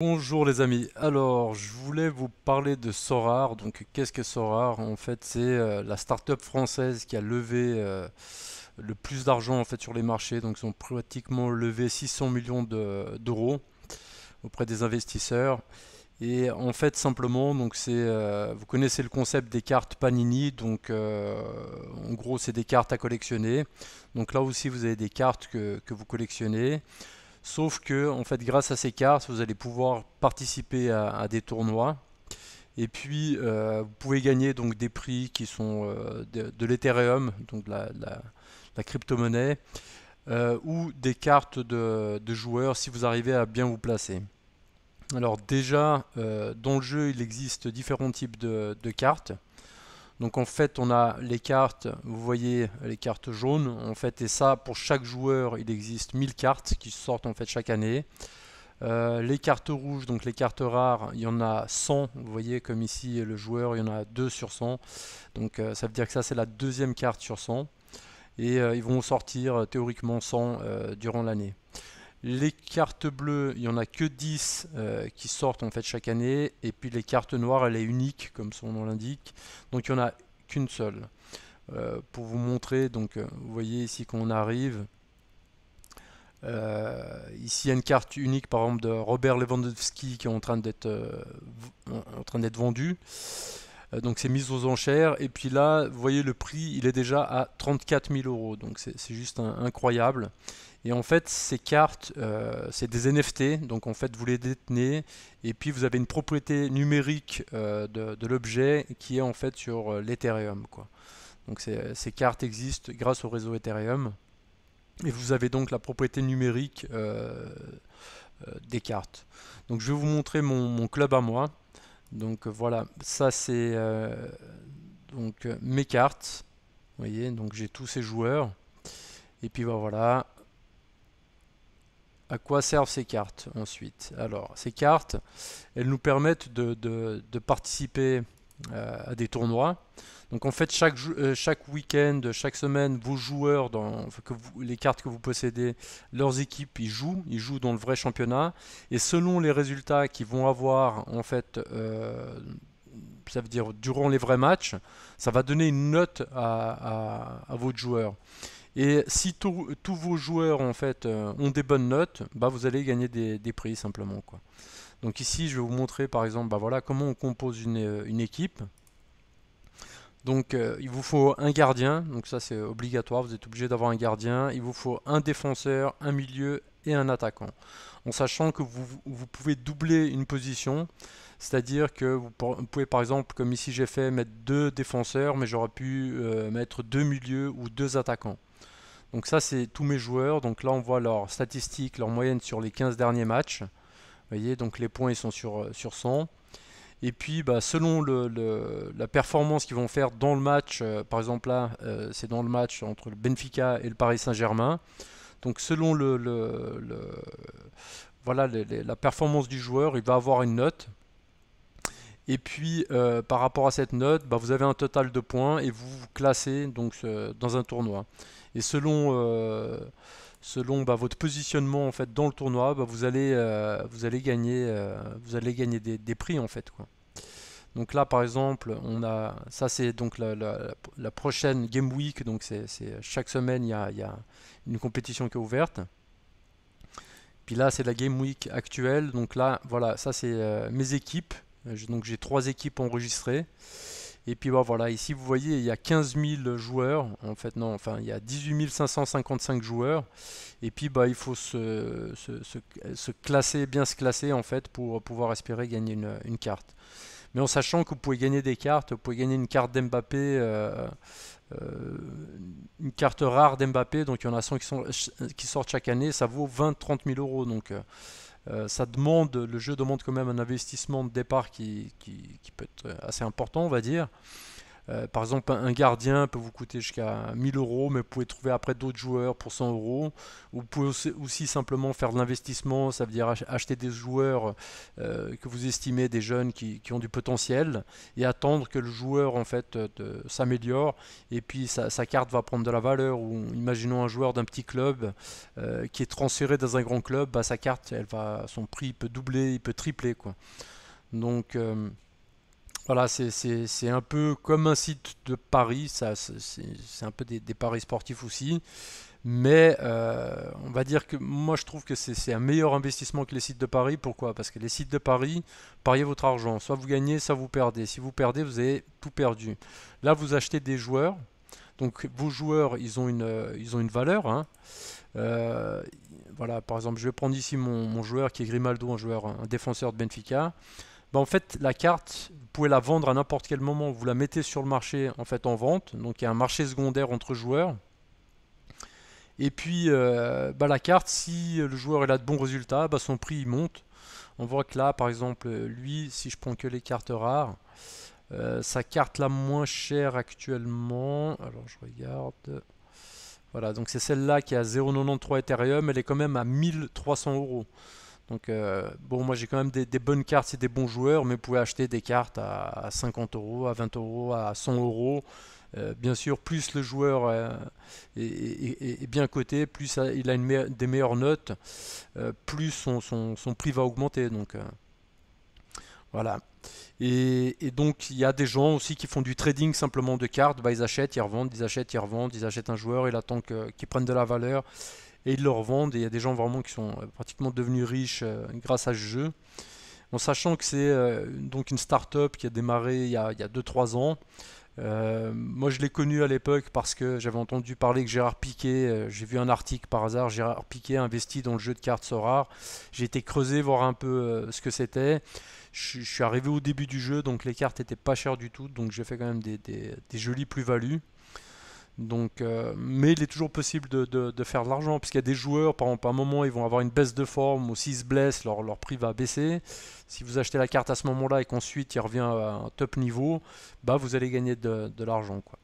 Bonjour les amis, alors je voulais vous parler de Sorare. Donc qu'est-ce que Sorare? En fait c'est la start-up française qui a levé le plus d'argent en fait sur les marchés. Donc ils ont pratiquement levé 600 millions d'euros auprès des investisseurs. Et en fait simplement donc vous connaissez le concept des cartes Panini. Donc en gros c'est des cartes à collectionner. Donc là aussi vous avez des cartes que vous collectionnez. Sauf que, en fait, grâce à ces cartes, vous allez pouvoir participer à des tournois. Et puis, vous pouvez gagner donc des prix qui sont de l'Ethereum, donc la crypto-monnaie, ou des cartes de joueurs si vous arrivez à bien vous placer. Alors déjà, dans le jeu, il existe différents types de cartes. Donc en fait, on a les cartes, vous voyez les cartes jaunes, en fait, et ça, pour chaque joueur, il existe 1000 cartes qui sortent en fait chaque année. Les cartes rouges, donc les cartes rares, il y en a 100. Vous voyez comme ici le joueur, il y en a 2 sur 100. Donc ça veut dire que ça c'est la deuxième carte sur 100. Et ils vont sortir théoriquement 100 durant l'année. Les cartes bleues, il n'y en a que 10 qui sortent en fait chaque année. Et puis les cartes noires, elle est unique comme son nom l'indique. Donc il n'y en a qu'une seule. Pour vous montrer, donc vous voyez ici quand on arrive, ici, il y a une carte unique, par exemple, de Robert Lewandowski qui est en train d'être vendue. Donc, c'est mis aux enchères. Et puis là, vous voyez, le prix, il est déjà à 34 000 euros. Donc, c'est juste incroyable. Et en fait, ces cartes, c'est des NFT. Donc, en fait, vous les détenez. Et puis, vous avez une propriété numérique de l'objet qui est en fait sur l'Ethereum, quoi. Donc, ces cartes existent grâce au réseau Ethereum. Et vous avez donc la propriété numérique des cartes. Donc je vais vous montrer mon club à moi. Donc voilà, ça c'est mes cartes. Vous voyez, donc j'ai tous ces joueurs. Et puis voilà, à quoi servent ces cartes ensuite? Alors, ces cartes, elles nous permettent de participer à des tournois. Donc en fait, chaque week-end, chaque semaine, vos joueurs, les cartes que vous possédez, leurs équipes, ils jouent dans le vrai championnat. Et selon les résultats qu'ils vont avoir, en fait, ça veut dire durant les vrais matchs, ça va donner une note à votre joueur. Et si tous vos joueurs en fait ont des bonnes notes, bah vous allez gagner des prix simplement quoi. Donc ici je vais vous montrer par exemple bah voilà comment on compose une équipe. Donc il vous faut un gardien, donc ça c'est obligatoire, vous êtes obligé d'avoir un gardien. Il vous faut un défenseur, un milieu et un attaquant. En sachant que vous pouvez doubler une position, c'est-à-dire que vous pouvez par exemple, comme ici j'ai fait, mettre deux défenseurs, mais j'aurais pu mettre deux milieux ou deux attaquants. Donc ça c'est tous mes joueurs, donc là on voit leurs statistiques, leur moyenne sur les 15 derniers matchs. Vous voyez, donc les points ils sont sur 100. Et puis, bah, selon la performance qu'ils vont faire dans le match, par exemple là, c'est dans le match entre le Benfica et le Paris Saint-Germain. Donc, selon voilà, la performance du joueur, il va avoir une note. Et puis, par rapport à cette note, bah, vous avez un total de points et vous vous classez donc, dans un tournoi. Et selon bah, votre positionnement en fait dans le tournoi, bah, vous allez gagner des prix en fait quoi. Donc là, par exemple, ça c'est donc la prochaine Game Week. Donc chaque semaine, il y a une compétition qui est ouverte. Puis là, c'est la Game Week actuelle. Donc là, voilà, ça c'est mes équipes. Donc j'ai trois équipes enregistrées. Et puis bah, voilà, ici vous voyez, il y a 15 000 joueurs. En fait, non, enfin, il y a 18 555 joueurs. Et puis bah, il faut se classer, bien se classer en fait pour pouvoir espérer gagner une carte. Mais en sachant que vous pouvez gagner des cartes, vous pouvez gagner une carte d'Mbappé, euh, une carte rare d'Mbappé, donc il y en a 100 qui sortent chaque année, ça vaut 20-30 000 euros. Donc le jeu demande quand même un investissement de départ qui peut être assez important, on va dire. Par exemple, un gardien peut vous coûter jusqu'à 1000 euros, mais vous pouvez trouver après d'autres joueurs pour 100 euros. Vous pouvez aussi simplement faire de l'investissement, ça veut dire acheter des joueurs que vous estimez des jeunes qui ont du potentiel et attendre que le joueur en fait s'améliore et puis sa carte va prendre de la valeur. Ou imaginons un joueur d'un petit club qui est transféré dans un grand club, bah, sa carte, son prix peut doubler, il peut tripler quoi. Donc voilà, c'est un peu comme un site de paris, c'est un peu des paris sportifs aussi, mais on va dire que moi je trouve que c'est un meilleur investissement que les sites de paris. Pourquoi? Parce que les sites de paris, pariez votre argent, soit vous gagnez, soit vous perdez. Si vous perdez, vous avez tout perdu. Là, vous achetez des joueurs, donc vos joueurs, ils ont une valeur, hein. Euh, voilà, par exemple, je vais prendre ici mon joueur qui est Grimaldo, un défenseur de Benfica. Bah, en fait, la carte, vous pouvez la vendre à n'importe quel moment. Vous la mettez sur le marché en fait en vente. Donc il y a un marché secondaire entre joueurs. Et puis bah, la carte, si le joueur il a de bons résultats, bah, son prix il monte. On voit que là, par exemple, lui, si je prends que les cartes rares, sa carte la moins chère actuellement. Alors je regarde. Voilà, donc c'est celle-là qui est à 0,93 Ethereum. Elle est quand même à 1300 euros. Donc bon, moi j'ai quand même des bonnes cartes et des bons joueurs, mais vous pouvez acheter des cartes à 50 euros, à 20 euros, à 100 euros. Bien sûr, plus le joueur est bien coté, plus il a des meilleures notes, plus son prix va augmenter. Donc voilà. Et donc il y a des gens aussi qui font du trading simplement de cartes. Bah, ils achètent, ils revendent, ils achètent, ils revendent, ils achètent un joueur, il attend qu'il prenne de la valeur et ils le revendent. Et il y a des gens vraiment qui sont pratiquement devenus riches grâce à ce jeu. En sachant que c'est donc une start-up qui a démarré il y a 2-3 ans. Moi je l'ai connu à l'époque parce que j'avais entendu parler que Gérard Piquet, j'ai vu un article par hasard, Gérard Piquet a investi dans le jeu de cartes Sorare. J'ai été creusé voir un peu ce que c'était. Je suis arrivé au début du jeu, donc les cartes étaient pas chères du tout, donc j'ai fait quand même des jolies plus-values. Donc, mais il est toujours possible de faire de l'argent, puisqu'il y a des joueurs, par exemple, à un moment, ils vont avoir une baisse de forme, ou s'ils se blessent, leur prix va baisser. Si vous achetez la carte à ce moment-là et qu'ensuite il revient à un top niveau, bah vous allez gagner de l'argent, quoi.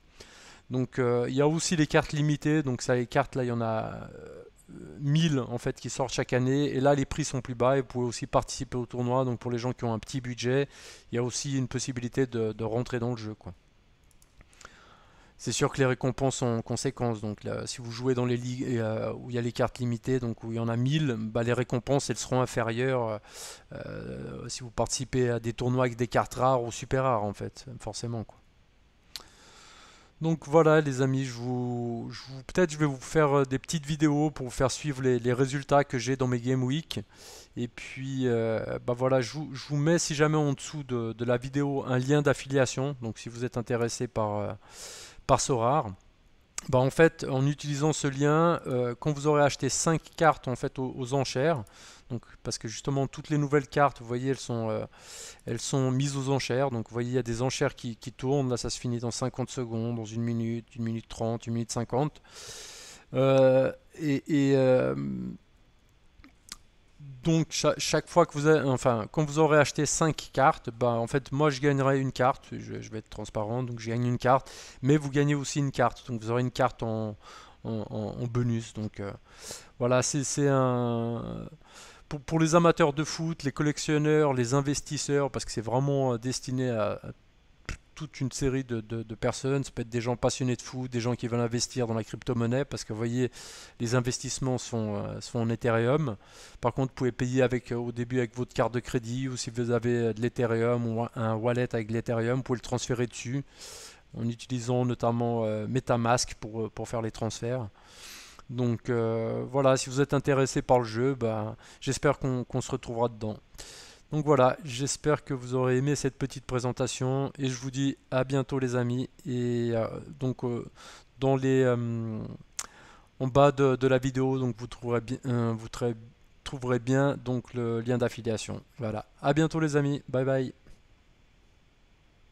Donc, il y a aussi les cartes limitées. Donc, ça, les cartes, là, il y en a 1000 en fait qui sortent chaque année. Et là, les prix sont plus bas et vous pouvez aussi participer au tournoi. Donc, pour les gens qui ont un petit budget, il y a aussi une possibilité de rentrer dans le jeu, quoi. C'est sûr que les récompenses sont en conséquence. Donc là, si vous jouez dans les ligues où il y a les cartes limitées, donc où il y en a 1000, bah, les récompenses elles seront inférieures si vous participez à des tournois avec des cartes rares ou super rares en fait, forcément quoi. Donc voilà les amis, peut-être je vais vous faire des petites vidéos pour vous faire suivre les résultats que j'ai dans mes Game Week. Et puis bah voilà, je vous mets si jamais en dessous de la vidéo un lien d'affiliation. Donc si vous êtes intéressé par Sorare. Bah en fait, en utilisant ce lien, quand vous aurez acheté 5 cartes en fait aux enchères, donc parce que justement toutes les nouvelles cartes, vous voyez, elles sont mises aux enchères. Donc vous voyez, il y a des enchères qui tournent. Là, ça se finit dans 50 secondes, dans une minute 30, une minute 50. Euh, et, et, euh, donc chaque fois que enfin, quand vous aurez acheté 5 cartes, bah, en fait moi je gagnerai une carte, je vais être transparent, donc je gagne une carte, mais vous gagnez aussi une carte, donc vous aurez une carte en bonus. Donc voilà, c'est un... Pour les amateurs de foot, les collectionneurs, les investisseurs, parce que c'est vraiment destiné à toute une série de personnes. Ça peut être des gens passionnés de foot, des gens qui veulent investir dans la crypto-monnaie, parce que vous voyez, les investissements sont en Ethereum. Par contre, vous pouvez payer au début avec votre carte de crédit, ou si vous avez de l'Ethereum ou un wallet avec de l'Ethereum, vous pouvez le transférer dessus, en utilisant notamment MetaMask pour faire les transferts. Donc voilà, si vous êtes intéressé par le jeu, bah, j'espère qu'on se retrouvera dedans. Donc voilà, j'espère que vous aurez aimé cette petite présentation et je vous dis à bientôt les amis. Et donc dans en bas de la vidéo, donc vous trouverez bien, trouverez bien donc le lien d'affiliation. Voilà, à bientôt les amis, bye bye.